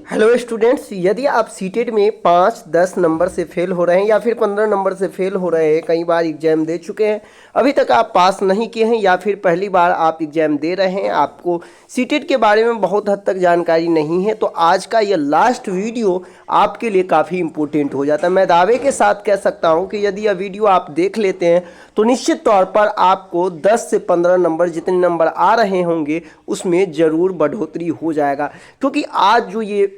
Hello students, यदि आप CTET में 5-10 नंबर से फेल हो रहे हैं या फिर 15 नंबर से फेल हो रहे हैं, कई बार एग्जाम दे चुके हैं, अभी तक आप पास नहीं किए हैं या फिर पहली बार आप एग्जाम दे रहे हैं, आपको सीटेट के बारे में बहुत हद तक जानकारी नहीं है, तो आज का ये लास्ट वीडियो आपके लिए काफ़ी इंपॉर्टेंट हो जाता है। मैं दावे के साथ कह सकता हूँ कि यदि यह वीडियो आप देख लेते हैं तो निश्चित तौर पर आपको 10 से 15 नंबर जितने नंबर आ रहे होंगे उसमें ज़रूर बढ़ोतरी हो जाएगा, क्योंकि आज जो ये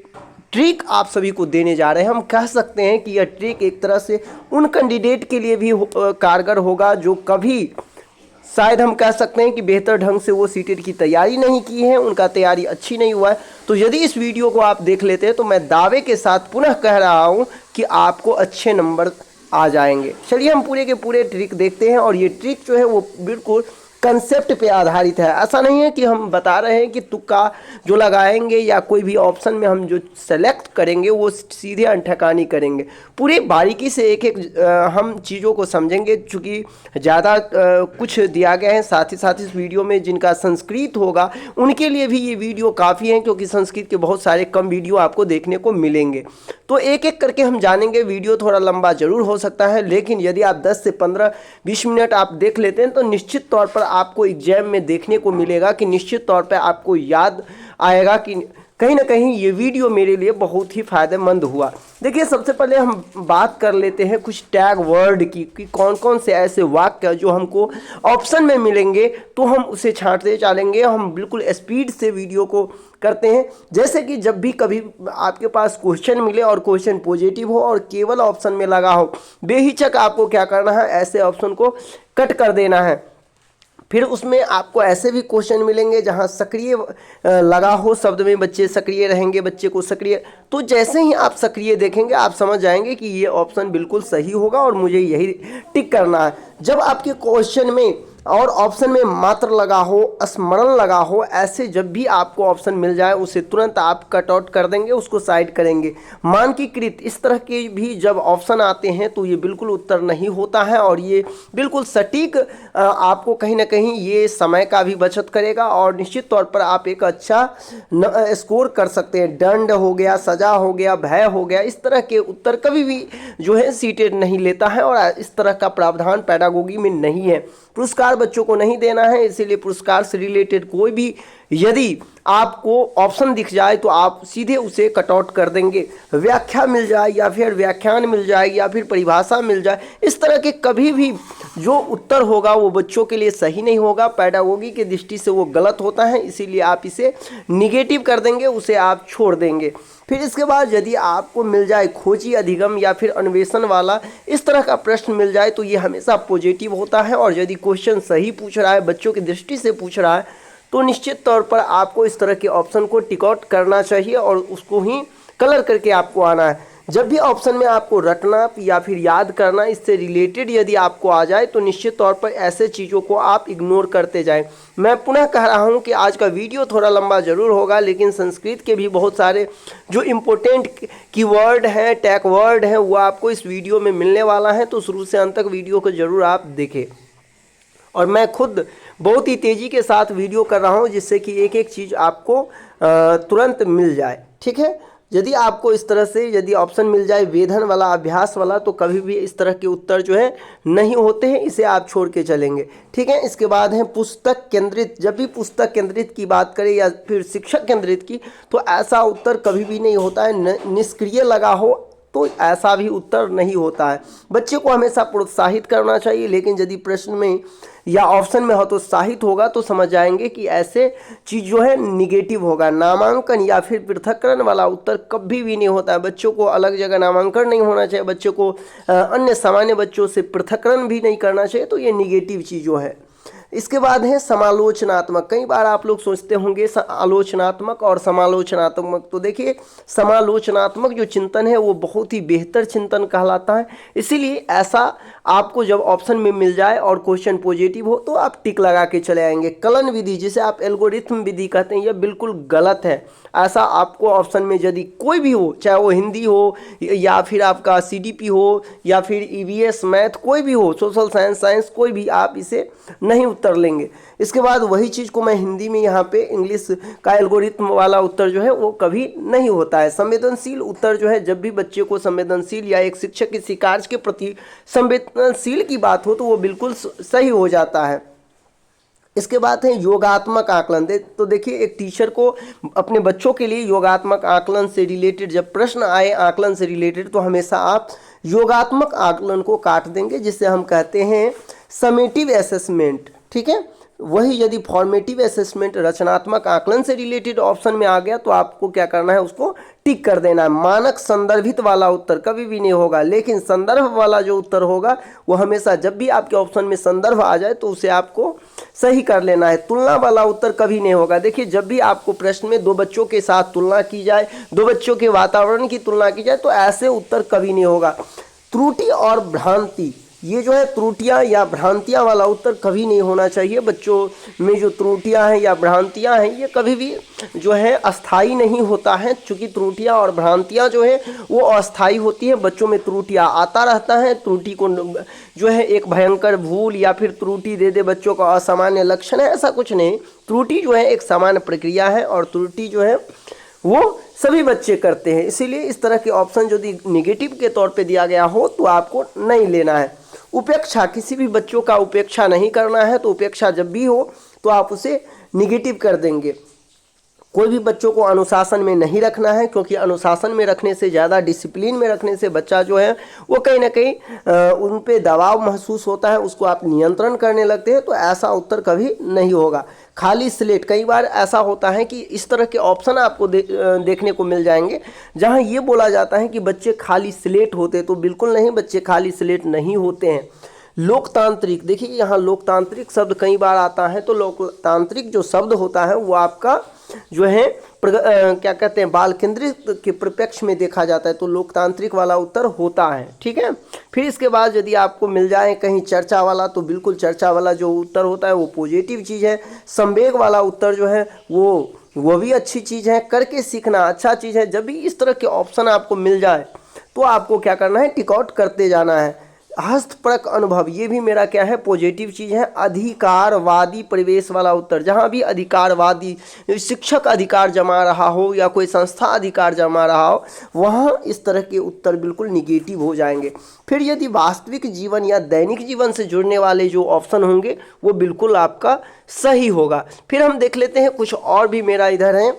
ट्रिक आप सभी को देने जा रहे हैं, हम कह सकते हैं कि यह ट्रिक एक तरह से उन कैंडिडेट के लिए भी कारगर होगा जो कभी शायद हम कह सकते हैं कि बेहतर ढंग से वो सीटेट की तैयारी नहीं की है, उनका तैयारी अच्छी नहीं हुआ है। तो यदि इस वीडियो को आप देख लेते हैं तो मैं दावे के साथ पुनः कह रहा हूं कि आपको अच्छे नंबर आ जाएंगे। चलिए हम पूरे के पूरे ट्रिक देखते हैं, और ये ट्रिक जो है वो बिल्कुल कंसेप्ट पे आधारित है। ऐसा नहीं है कि हम बता रहे हैं कि तुक्का जो लगाएंगे या कोई भी ऑप्शन में हम जो सेलेक्ट करेंगे वो सीधे अनठकानी करेंगे। पूरी बारीकी से एक एक हम चीज़ों को समझेंगे, चूँकि ज़्यादा कुछ दिया गया है। साथ ही साथ इस वीडियो में जिनका संस्कृत होगा उनके लिए भी ये वीडियो काफ़ी है, क्योंकि संस्कृत के बहुत सारे कम वीडियो आपको देखने को मिलेंगे। तो एक एक करके हम जानेंगे। वीडियो थोड़ा लंबा जरूर हो सकता है, लेकिन यदि आप 10 से 15-20 मिनट आप देख लेते हैं तो निश्चित तौर पर आपको एग्जाम में देखने को मिलेगा कि निश्चित तौर पर आपको याद आएगा कि कहीं ना कहीं ये वीडियो मेरे लिए बहुत ही फ़ायदेमंद हुआ। देखिए, सबसे पहले हम बात कर लेते हैं कुछ टैग वर्ड की कि कौन कौन से ऐसे वाक्य जो हमको ऑप्शन में मिलेंगे तो हम उसे छांटते चलेंगे। हम बिल्कुल स्पीड से वीडियो को करते हैं, जैसे कि जब भी कभी आपके पास क्वेश्चन मिले और क्वेश्चन पॉजिटिव हो और केवल ऑप्शन में लगा हो, बेहिचक आपको क्या करना है, ऐसे ऑप्शन को कट कर देना है। फिर उसमें आपको ऐसे भी क्वेश्चन मिलेंगे जहां सक्रिय लगा हो, शब्द में बच्चे सक्रिय रहेंगे, बच्चे को सक्रिय, तो जैसे ही आप सक्रिय देखेंगे आप समझ जाएंगे कि ये ऑप्शन बिल्कुल सही होगा और मुझे यही टिक करना है। जब आपके क्वेश्चन में और ऑप्शन में मात्र लगा हो, स्मरण लगा हो, ऐसे जब भी आपको ऑप्शन मिल जाए उसे तुरंत आप कट आउट कर देंगे, उसको साइड करेंगे। मानकीकृत इस तरह के भी जब ऑप्शन आते हैं तो ये बिल्कुल उत्तर नहीं होता है, और ये बिल्कुल सटीक आपको कहीं ना कहीं ये समय का भी बचत करेगा और निश्चित तौर पर आप एक अच्छा स्कोर कर सकते हैं। दंड हो गया, सजा हो गया, भय हो गया, इस तरह के उत्तर कभी भी जो है सीटेट नहीं लेता है, और इस तरह का प्रावधान पेडागोगी में नहीं है। पुरस्कार बच्चों को नहीं देना है, इसीलिए पुरस्कार से रिलेटेड कोई भी यदि आपको ऑप्शन दिख जाए तो आप सीधे उसे कट आउट कर देंगे। व्याख्या मिल जाए या फिर व्याख्यान मिल जाए या फिर परिभाषा मिल जाए, इस तरह के कभी भी जो उत्तर होगा वो बच्चों के लिए सही नहीं होगा, पेडागोगी की दृष्टि से वो गलत होता है, इसीलिए आप इसे निगेटिव कर देंगे, उसे आप छोड़ देंगे। फिर इसके बाद यदि आपको मिल जाए खोजी, अधिगम या फिर अन्वेषण वाला इस तरह का प्रश्न मिल जाए तो ये हमेशा पॉजिटिव होता है, और यदि क्वेश्चन सही पूछ रहा है, बच्चों की दृष्टि से पूछ रहा है, तो निश्चित तौर पर आपको इस तरह के ऑप्शन को टिक आउट करना चाहिए और उसको ही कलर करके आपको आना है। जब भी ऑप्शन में आपको रटना या फिर याद करना इससे रिलेटेड यदि आपको आ जाए तो निश्चित तौर पर ऐसे चीज़ों को आप इग्नोर करते जाएं। मैं पुनः कह रहा हूं कि आज का वीडियो थोड़ा लंबा ज़रूर होगा, लेकिन संस्कृत के भी बहुत सारे जो इम्पोर्टेंट कीवर्ड हैं, टैग वर्ड हैं, वो आपको इस वीडियो में मिलने वाला है, तो शुरू से अंत तक वीडियो को ज़रूर आप देखें। और मैं खुद बहुत ही तेज़ी के साथ वीडियो कर रहा हूं जिससे कि एक एक चीज़ आपको तुरंत मिल जाए, ठीक है। यदि आपको इस तरह से यदि ऑप्शन मिल जाए वेधन वाला, अभ्यास वाला, तो कभी भी इस तरह के उत्तर जो है नहीं होते हैं, इसे आप छोड़ के चलेंगे, ठीक है। इसके बाद है पुस्तक केंद्रित। जब भी पुस्तक केंद्रित की बात करें या फिर शिक्षक केंद्रित की, तो ऐसा उत्तर कभी भी नहीं होता है। निष्क्रिय लगा हो तो ऐसा भी उत्तर नहीं होता है। बच्चे को हमेशा प्रोत्साहित करना चाहिए, लेकिन यदि प्रश्न में या ऑप्शन में हतोत्साहित होगा तो समझ जाएंगे कि ऐसे चीज़ जो है निगेटिव होगा। नामांकन या फिर पृथक्करण वाला उत्तर कभी भी नहीं होता है। बच्चों को अलग जगह नामांकन नहीं होना चाहिए, बच्चों को अन्य सामान्य बच्चों से पृथक्करण भी नहीं करना चाहिए, तो ये निगेटिव चीज़ों है। इसके बाद है समालोचनात्मक। कई बार आप लोग सोचते होंगे आलोचनात्मक और समालोचनात्मक, तो देखिए समालोचनात्मक जो चिंतन है वो बहुत ही बेहतर चिंतन कहलाता है, इसीलिए ऐसा आपको जब ऑप्शन में मिल जाए और क्वेश्चन पॉजिटिव हो तो आप टिक लगा के चले आएंगे। कलन विधि जिसे आप एल्गोरिथम विधि कहते हैं, यह बिल्कुल गलत है। ऐसा आपको ऑप्शन में यदि कोई भी हो, चाहे वो हिंदी हो या फिर आपका सीडीपी हो या फिर ईवीएस मैथ, कोई भी हो, सोशल साइंस कोई भी, आप इसे नहीं उत्तर लेंगे। इसके बाद वही चीज़ को मैं हिंदी में यहाँ पे इंग्लिश का एल्गोरिथम वाला उत्तर जो है वो कभी नहीं होता है। संवेदनशील उत्तर जो है, जब भी बच्चे को संवेदनशील या एक शिक्षक किसी कार्य के प्रति संवेदनशील की बात हो तो वो बिल्कुल सही हो जाता है। इसके बाद है योगात्मक आकलन। तो देखिए, एक टीचर को अपने बच्चों के लिए योगात्मक आकलन से रिलेटेड जब प्रश्न आए आकलन से रिलेटेड, तो हमेशा आप योगात्मक आकलन को काट देंगे, जिसे हम कहते हैं समेटिव असेसमेंट। ठीक है, वही यदि फॉर्मेटिव असेसमेंट रचनात्मक आकलन से रिलेटेड ऑप्शन में आ गया तो आपको क्या करना है, उसको टिक कर देना है। मानक संदर्भित वाला उत्तर कभी भी नहीं होगा, लेकिन संदर्भ वाला जो उत्तर होगा वो हमेशा, जब भी आपके ऑप्शन में संदर्भ आ जाए तो उसे आपको सही कर लेना है। तुलना वाला उत्तर कभी नहीं होगा। देखिए, जब भी आपको प्रश्न में दो बच्चों के साथ तुलना की जाए, दो बच्चों के वातावरण की तुलना की जाए, तो ऐसे उत्तर कभी नहीं होगा। त्रुटि और भ्रांति, ये जो है त्रुटियां या भ्रांतियां वाला उत्तर कभी नहीं होना चाहिए। बच्चों में जो त्रुटियां हैं या भ्रांतियां हैं, ये कभी भी जो है अस्थाई नहीं होता है, क्योंकि त्रुटियां और भ्रांतियां जो है वो अस्थाई होती है। बच्चों में त्रुटियां आता रहता है, त्रुटि को जो है एक भयंकर भूल या फिर त्रुटि दे दे बच्चों का असामान्य लक्षण है, ऐसा कुछ नहीं। त्रुटि जो है एक सामान्य प्रक्रिया है और त्रुटि जो है वो सभी बच्चे करते हैं। इसीलिए इस तरह के ऑप्शन यदि निगेटिव के तौर पे दिया गया हो तो आपको नहीं लेना है। उपेक्षा, किसी भी बच्चों का उपेक्षा नहीं करना है, तो उपेक्षा जब भी हो तो आप उसे निगेटिव कर देंगे। कोई भी बच्चों को अनुशासन में नहीं रखना है, क्योंकि अनुशासन में रखने से ज़्यादा, डिसिप्लिन में रखने से बच्चा जो है वो कहीं ना कहीं उन पे दबाव महसूस होता है, उसको आप नियंत्रण करने लगते हैं, तो ऐसा उत्तर कभी नहीं होगा। खाली स्लेट, कई बार ऐसा होता है कि इस तरह के ऑप्शन आपको देखने को मिल जाएंगे जहां ये बोला जाता है कि बच्चे खाली स्लेट होते, तो बिल्कुल नहीं, बच्चे खाली स्लेट नहीं होते हैं। लोकतांत्रिक, देखिए यहाँ लोकतांत्रिक शब्द कई बार आता है, तो लोकतांत्रिक जो शब्द होता है वो आपका जो है क्या कहते हैं, बाल केंद्रित के प्रत्यक्ष में देखा जाता है, तो लोकतांत्रिक वाला उत्तर होता है। ठीक है, फिर इसके बाद यदि आपको मिल जाए कहीं चर्चा वाला, तो बिल्कुल चर्चा वाला जो उत्तर होता है वो पॉजिटिव चीज़ है। संवेग वाला उत्तर जो है वो भी अच्छी चीज़ है। करके सीखना अच्छा चीज़ है। जब भी इस तरह के ऑप्शन आपको मिल जाए तो आपको क्या करना है, टिक आउट करते जाना है। हस्तपरक अनुभव, ये भी मेरा क्या है, पॉजिटिव चीज़ है। अधिकारवादी परिवेश वाला उत्तर, जहाँ भी अधिकारवादी, शिक्षक अधिकार जमा रहा हो या कोई संस्था अधिकार जमा रहा हो, वहाँ इस तरह के उत्तर बिल्कुल निगेटिव हो जाएंगे। फिर यदि वास्तविक जीवन या दैनिक जीवन से जुड़ने वाले जो ऑप्शन होंगे वो बिल्कुल आपका सही होगा। फिर हम देख लेते हैं कुछ और भी मेरा इधर है।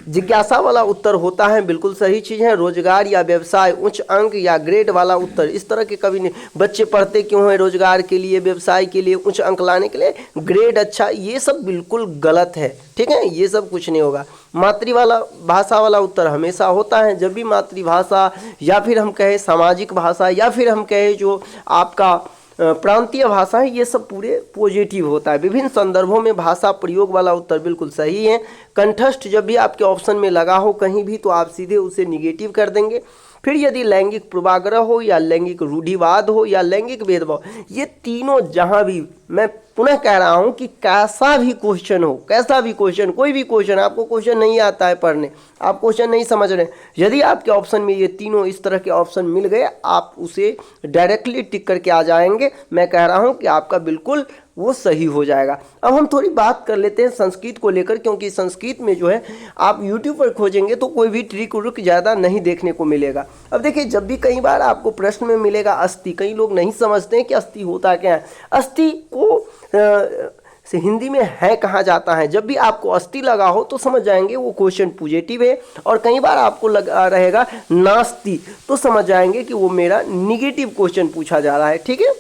जिज्ञासा वाला उत्तर होता है, बिल्कुल सही चीज़ है। रोजगार या व्यवसाय, उच्च अंक या ग्रेड वाला उत्तर, इस तरह के कभी नहीं। बच्चे पढ़ते क्यों हैं, रोजगार के लिए, व्यवसाय के लिए, उच्च अंक लाने के लिए, ग्रेड अच्छा, ये सब बिल्कुल गलत है। ठीक है, ये सब कुछ नहीं होगा। मातृभाषा वाला उत्तर हमेशा होता है। जब भी मातृभाषा या फिर हम कहें सामाजिक भाषा या फिर हम कहें जो आपका प्रांतीय भाषा है, ये सब पूरे पॉजिटिव होता है। विभिन्न संदर्भों में भाषा प्रयोग वाला उत्तर बिल्कुल सही है। कंठस्थ जब भी आपके ऑप्शन में लगा हो कहीं भी, तो आप सीधे उसे निगेटिव कर देंगे। फिर यदि लैंगिक पूर्वाग्रह हो या लैंगिक रूढ़िवाद हो या लैंगिक भेदभाव, ये तीनों जहाँ भी, मैं पुनः कह रहा हूँ कि कैसा भी क्वेश्चन हो, कैसा भी क्वेश्चन, कोई भी क्वेश्चन, आपको क्वेश्चन नहीं आता है पढ़ने, आप क्वेश्चन नहीं समझ रहे, यदि आपके ऑप्शन में ये तीनों इस तरह के ऑप्शन मिल गए, आप उसे डायरेक्टली टिक करके आ जाएंगे। मैं कह रहा हूँ कि आपका बिल्कुल वो सही हो जाएगा। अब हम थोड़ी बात कर लेते हैं संस्कृत को लेकर, क्योंकि संस्कृत में जो है आप यूट्यूब पर खोजेंगे तो कोई भी ट्रिक उर्क ज़्यादा नहीं देखने को मिलेगा। अब देखिए, जब भी कई बार आपको प्रश्न में मिलेगा अस्थि, कई लोग नहीं समझते हैं कि अस्थि होता क्या है। अस्थि को से हिंदी में है कहा जाता है। जब भी आपको अस्थि लगा हो तो समझ जाएंगे वो क्वेश्चन पॉजिटिव है, और कई बार आपको लगा रहेगा नास्ति, तो समझ जाएंगे कि वो मेरा निगेटिव क्वेश्चन पूछा जा रहा है। ठीक है,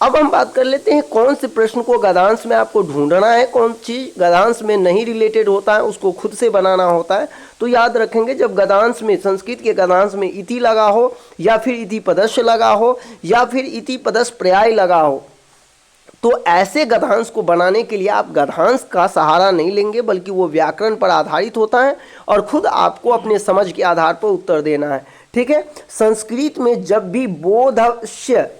अब हम बात कर लेते हैं कौन से प्रश्न को गद्यांश में आपको ढूंढना है, कौन चीज़ गद्यांश में नहीं रिलेटेड होता है, उसको खुद से बनाना होता है। तो याद रखेंगे, जब गद्यांश में, संस्कृत के गद्यांश में इति लगा हो या फिर इति पदस्य लगा हो या फिर इति पदस्य पर्याय लगा हो, तो ऐसे गद्यांश को बनाने के लिए आप गद्यांश का सहारा नहीं लेंगे, बल्कि वो व्याकरण पर आधारित होता है और खुद आपको अपने समझ के आधार पर उत्तर देना है। ठीक है। संस्कृत में जब भी बोधस्य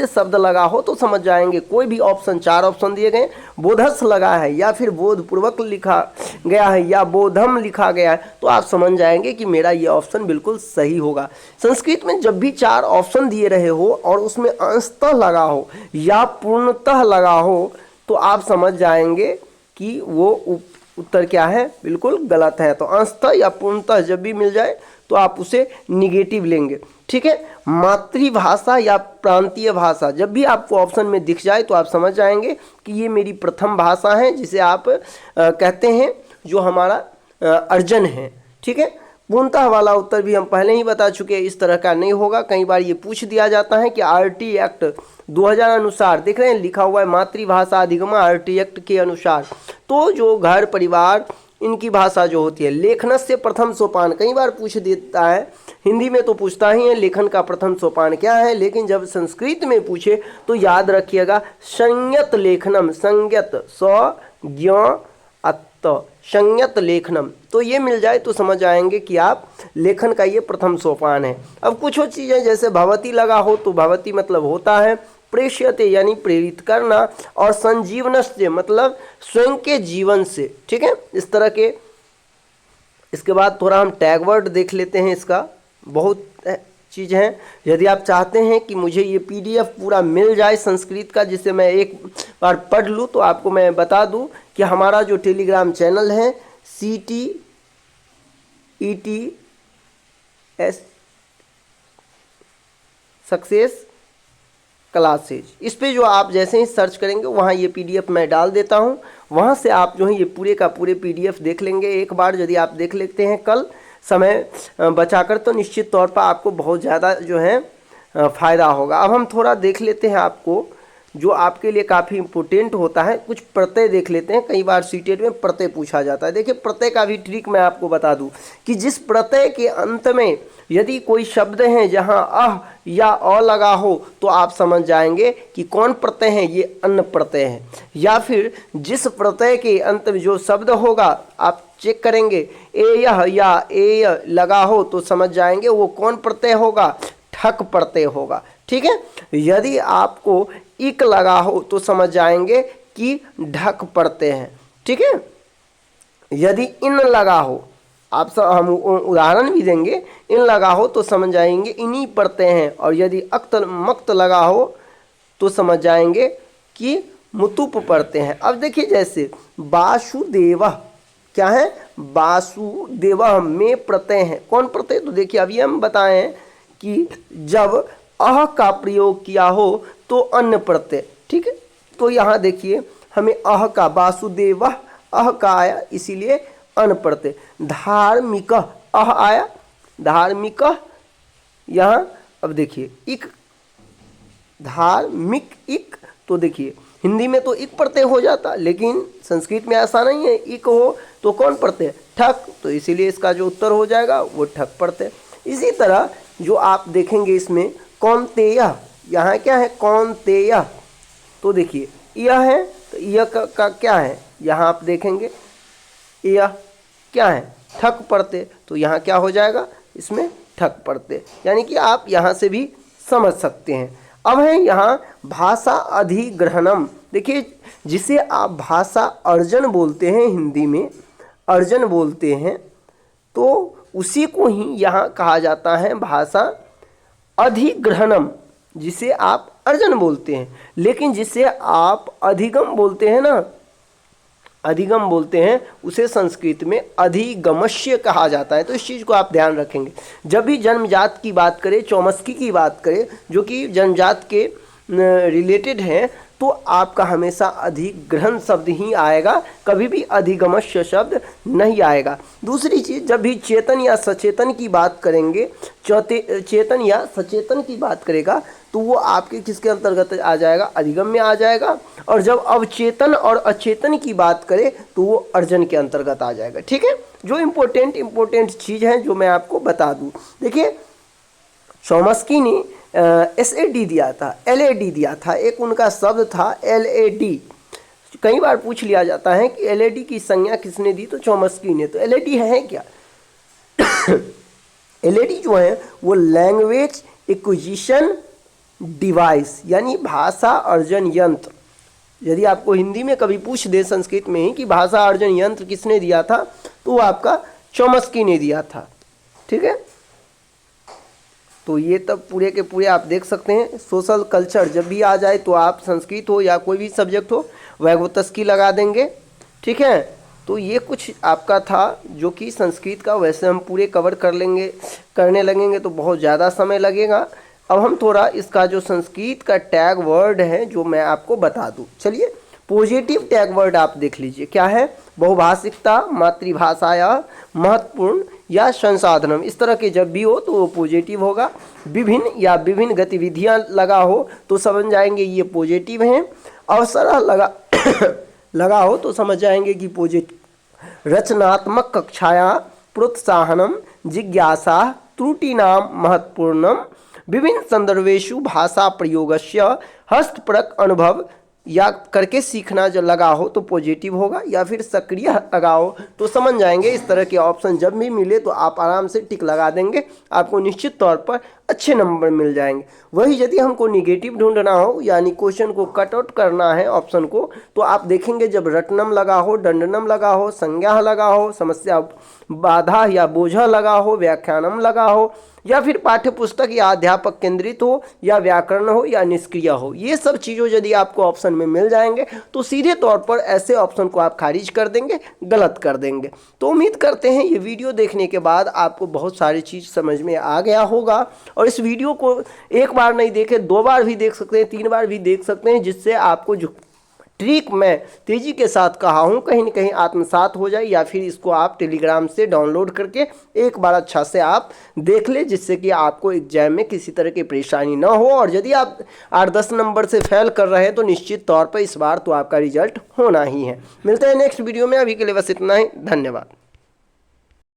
शब्द लगा हो तो समझ जाएंगे, कोई भी ऑप्शन, 4 ऑप्शन दिए गए, बोधस लगा है या फिर बोधपूर्वक लिखा गया है या बोधम लिखा गया है, तो आप समझ जाएंगे कि मेरा ये ऑप्शन बिल्कुल सही होगा। संस्कृत में जब भी 4 ऑप्शन दिए रहे हो और उसमें अंशतः लगा हो या पूर्णतः लगा हो तो आप समझ जाएंगे कि वो उत्तर क्या है, बिल्कुल गलत है। तो अंशतः या पूर्णतः जब भी मिल जाए तो आप उसे निगेटिव लेंगे, ठीक है। मातृभाषा या प्रांतीय भाषा, जब भी आपको ऑप्शन में दिख जाए तो आप समझ जाएंगे कि ये मेरी प्रथम भाषा है, जिसे आप कहते हैं जो हमारा अर्जन है, ठीक है। पूर्णतः वाला उत्तर भी हम पहले ही बता चुके हैं, इस तरह का नहीं होगा। कई बार ये पूछ दिया जाता है कि आरटी एक्ट 2000 अनुसार, देख रहे हैं लिखा हुआ है मातृभाषा अधिगम आरटी एक्ट के अनुसार, तो जो घर परिवार इनकी भाषा जो होती है, लेखन से प्रथम सोपान, कई बार पूछ देता है, हिंदी में तो पूछता ही है लेखन का प्रथम सोपान क्या है, लेकिन जब संस्कृत में पूछे तो याद रखिएगा संयत लेखनम, संयत ज्ञ अत्त, संयत लेखनम, तो ये मिल जाए तो समझ आएंगे कि आप लेखन का ये प्रथम सोपान है। अब कुछ और चीज़ें जैसे भवती लगा हो तो भवती मतलब होता है प्रेष्यते यानी प्रेरित करना, और संजीवनस्य मतलब स्वयं के जीवन से, ठीक है, इस तरह के। इसके बाद थोड़ा हम टैग वर्ड देख लेते हैं, इसका बहुत चीज़ हैं। यदि आप चाहते हैं कि मुझे ये PDF पूरा मिल जाए संस्कृत का, जिसे मैं एक बार पढ़ लूँ, तो आपको मैं बता दूं कि हमारा जो टेलीग्राम चैनल है CTETS सक्सेस क्लासेज, इस पे जो आप जैसे ही सर्च करेंगे वहाँ ये PDF मैं डाल देता हूँ, वहाँ से आप जो है ये पूरे का पूरे PDF देख लेंगे एक बार। यदि आप देख लेते हैं कल समय बचाकर तो निश्चित तौर पर आपको बहुत ज़्यादा जो है फ़ायदा होगा। अब हम थोड़ा देख लेते हैं आपको जो आपके लिए काफ़ी इम्पोर्टेंट होता है, कुछ प्रत्यय देख लेते हैं। कई बार सीटेट में प्रत्यय पूछा जाता है। देखिए प्रत्यय का भी ट्रिक मैं आपको बता दूं कि जिस प्रत्यय के अंत में यदि कोई शब्द है जहां अह या अ लगा हो तो आप समझ जाएंगे कि कौन प्रत्यय है, ये अन्न प्रत्यय है। या फिर जिस प्रत्यय के अंत में जो शब्द होगा आप चेक करेंगे ए यह या ए लगा हो तो समझ जाएंगे वो कौन प्रत्यय होगा, ठक प्रत्यय होगा, ठीक है। यदि आपको इक लगा हो तो समझ जाएंगे कि ढक प्रत्यय है, ठीक है। यदि इन लगा हो, आप सब हम उदाहरण भी देंगे, इन लगा हो तो समझ जाएंगे इन्हीं प्रत्यय हैं। और यदि अक्त मक्त लगा हो तो समझ जाएंगे कि मुतुप प्रत्यय हैं। अब देखिए जैसे वासुदेव क्या है, वासुदेव में प्रत्यय है, कौन प्रत्यय, तो देखिए अभी हम बताए हैं कि जब अह का प्रयोग किया हो तो अन्य प्रत्यय, ठीक है। तो यहाँ देखिए हमें अह का, वासुदेव अह का आया इसीलिए अन प्रत्यय। धार्मिक अह आया, धार्मिक, यहाँ अब देखिए इक, धार्मिक इक, तो देखिए हिंदी में तो इक प्रत्यय हो जाता, लेकिन संस्कृत में ऐसा नहीं है, इक हो तो कौन प्रत्यय, ठक, तो इसीलिए इसका जो उत्तर हो जाएगा वो ठक प्रत्यय। इसी तरह जो आप देखेंगे इसमें कौन्तेय, यहाँ क्या है कौन्तेय, तो देखिए यह है तो यह का क्या है, यहाँ आप देखेंगे यह क्या है ठक प्रत्यय, तो यहाँ क्या हो जाएगा इसमें ठक प्रत्यय, यानी कि आप यहाँ से भी समझ सकते हैं। अब है यहाँ भाषा अधिग्रहणम, देखिए जिसे आप भाषा अर्जन बोलते हैं, हिंदी में अर्जन बोलते हैं, तो उसी को ही यहाँ कहा जाता है भाषा अधिग्रहणम, जिसे आप अर्जन बोलते हैं। लेकिन जिसे आप अधिगम बोलते हैं ना, अधिगम बोलते हैं, उसे संस्कृत में अधिगमस्य कहा जाता है। तो इस चीज़ को आप ध्यान रखेंगे। जब भी जन्मजात की बात करें, चौमस्की की बात करें जो कि जन्मजात के रिलेटेड है, तो आपका हमेशा अधिग्रहण शब्द ही आएगा, कभी भी अधिगमस्य शब्द नहीं आएगा। दूसरी चीज़, जब भी चेतन या सचेतन की बात करेंगे, चेतन या सचेतन की बात करेगा तो वो आपके किसके अंतर्गत आ जाएगा, अधिगम में आ जाएगा। और जब अवचेतन और अचेतन की बात करें तो वो अर्जन के अंतर्गत आ जाएगा, ठीक है। जो इम्पोर्टेंट चीज़ है जो मैं आपको बता दूँ, देखिए चौमस्की ने SAD दिया था, LAD दिया था, एक उनका शब्द था LAD। कई बार पूछ लिया जाता है कि LAD की संज्ञा किसने दी, तो चौमस्की ने। तो LAD है क्या एलईडी जो है वो लैंग्वेज एक्विजिशन डिवाइस यानी भाषा अर्जन यंत्र। यदि आपको हिंदी में कभी पूछ दे संस्कृत में ही कि भाषा अर्जन यंत्र किसने दिया था, तो वो आपका चॉम्स्की ने दिया था। ठीक है, तो ये तब पूरे के पूरे आप देख सकते हैं। सोशल कल्चर जब भी आ जाए तो आप संस्कृत हो या कोई भी सब्जेक्ट हो वैगोतस्की लगा देंगे। ठीक है, तो ये कुछ आपका था जो कि संस्कृत का, वैसे हम पूरे कवर करने लगेंगे तो बहुत ज़्यादा समय लगेगा। अब हम थोड़ा इसका जो संस्कृत का टैग वर्ड है जो मैं आपको बता दूं। चलिए, पॉजिटिव टैग वर्ड आप देख लीजिए क्या है। बहुभाषिकता, मातृभाषाया महत्वपूर्ण या संसाधनम, इस तरह के जब भी हो तो वो पॉजिटिव होगा। विभिन्न या विभिन्न गतिविधियां लगा हो तो समझ जाएंगे ये पॉजिटिव हैं। अवसर लगा हो तो समझ जाएंगे कि पॉजिटिव। रचनात्मक कक्षाया प्रोत्साहनम जिज्ञासा त्रुटिनाम महत्वपूर्णम। विभिन्न संदर्भेषु भाषा प्रयोगस्य हस्तप्रक अनुभव या करके सीखना जो लगा हो तो पॉजिटिव होगा, या फिर सक्रिय लगा हो तो समझ जाएंगे। इस तरह के ऑप्शन जब भी मिले तो आप आराम से टिक लगा देंगे, आपको निश्चित तौर पर अच्छे नंबर मिल जाएंगे। वही यदि हमको निगेटिव ढूंढना हो यानी क्वेश्चन को कट आउट करना है ऑप्शन को, तो आप देखेंगे जब रटनम लगा हो, दंडनम लगा हो, संज्ञा लगा हो, समस्या बाधा या बोझा लगा हो, व्याख्यानम लगा हो, या फिर पाठ्य पुस्तक या अध्यापक केंद्रित हो, या व्याकरण हो, या निष्क्रिय हो, ये सब चीज़ों यदि आपको ऑप्शन में मिल जाएंगे तो सीधे तौर पर ऐसे ऑप्शन को आप खारिज कर देंगे, गलत कर देंगे। तो उम्मीद करते हैं ये वीडियो देखने के बाद आपको बहुत सारी चीज़ समझ में आ गया होगा। और इस वीडियो को एक बार नहीं देखे, 2 बार भी देख सकते हैं, 3 बार भी देख सकते हैं, जिससे आपको जो ट्रिक मैं तेज़ी के साथ कहा हूँ कहीं ना कहीं आत्मसात हो जाए, या फिर इसको आप टेलीग्राम से डाउनलोड करके एक बार अच्छा से आप देख ले, जिससे कि आपको एग्जाम में किसी तरह की परेशानी ना हो। और यदि आप 8-10 नंबर से फेल कर रहे हैं तो निश्चित तौर पर इस बार तो आपका रिजल्ट होना ही है। मिलते हैं नेक्स्ट वीडियो में, अभी के लिए बस इतना ही, धन्यवाद।